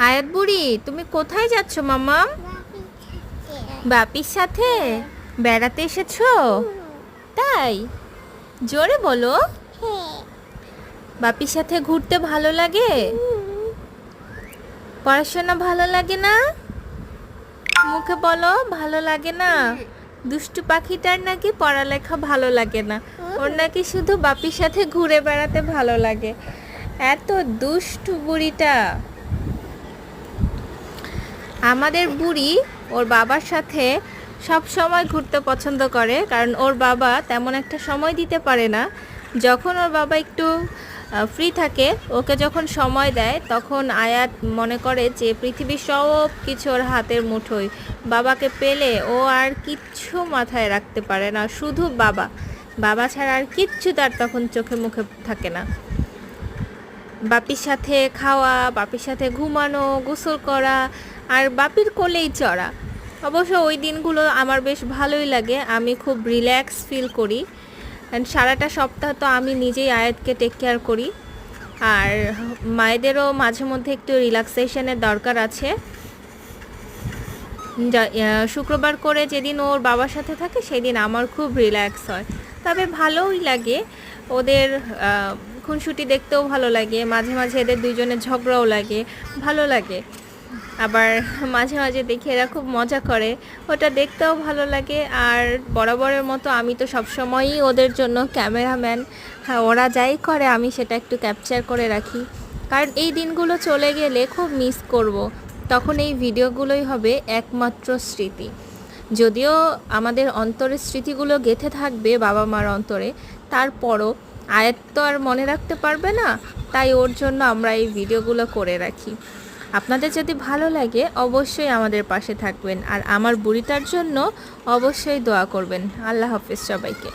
আয়াত বুড়ি, তুমি কোথায় যাচ্ছ মাম্মা? বাপির সাথে বেড়াতে এসেছো? তাই? জোরে বলো। বাপির সাথে ঘুরতে ভালো লাগে? পড়াশোনা ভালো লাগে না? মুখে বলো ভালো লাগে না। দুষ্টু পাখিটার নাকি পড়ালেখা ভালো লাগে না, ওর নাকি শুধু বাপির সাথে ঘুরে বেড়াতে ভালো লাগে। এত দুষ্টু বুড়িটা। আমাদের বুড়ি ওর বাবার সাথে সব সময় ঘুরতে পছন্দ করে, কারণ ওর বাবা তেমন একটা সময় দিতে পারে না। যখন ওর বাবা একটু ফ্রি থাকে, ওকে যখন সময় দেয়, তখন আয়াত মনে করে যে পৃথিবীর সব কিছু ওর হাতের মুঠোয়। বাবাকে পেলে ও আর কিচ্ছু মাথায় রাখতে পারে না, শুধু বাবা। বাবা ছাড়া আর কিচ্ছু তার তখন চোখে মুখে থাকে না। বাপির সাথে খাওয়া, বাপির সাথে ঘুমানো, গোসল করা, আর বাপির কোলেই চড়া। অবশ্য ওই দিনগুলো আমার বেশ ভালোই লাগে, আমি খুব রিল্যাক্স ফিল করি। অ্যান্ড সারাটা সপ্তাহ তো আমি নিজেই আয়াতকে টেক কেয়ার করি। আর মায়েদেরও মাঝে মধ্যে একটু রিল্যাক্সেশনের দরকার আছে। শুক্রবার করে যেদিন ওর বাবার সাথে থাকে সেদিন আমার খুব রিল্যাক্স হয়। তবে ভালোই লাগে, ওদের খুনসুটি দেখতেও ভালো লাগে, মাঝে মাঝে এদের দুইজনের ঝগড়াও লাগে, ভালো লাগে। আবার মাঝে মাঝে দেখি এরা খুব মজা করে, ওটা দেখতেও ভালো লাগে। আর বরাবরের মতো আমি তো সবসময়ই ওদের জন্য ক্যামেরাম্যান। হ্যাঁ, ওরা যাই করে আমি সেটা একটু ক্যাপচার করে রাখি, কারণ এই দিনগুলো চলে গেলে খুব মিস করব। তখন এই ভিডিওগুলোই হবে একমাত্র স্মৃতি। যদিও আমাদের অন্তরের স্মৃতিগুলো গেঁথে থাকবে বাবা মার অন্তরে, তারপরও আয়াত তো আর মনে রাখতে পারবে না, তাই ওর জন্য আমরা এই ভিডিওগুলো করে রাখি। আপনাদের যদি ভালো লাগে অবশ্যই আমাদের পাশে থাকবেন, আর আমার বুড়িটার জন্য অবশ্যই দোয়া করবেন। আল্লাহ হাফেজ সবাইকে।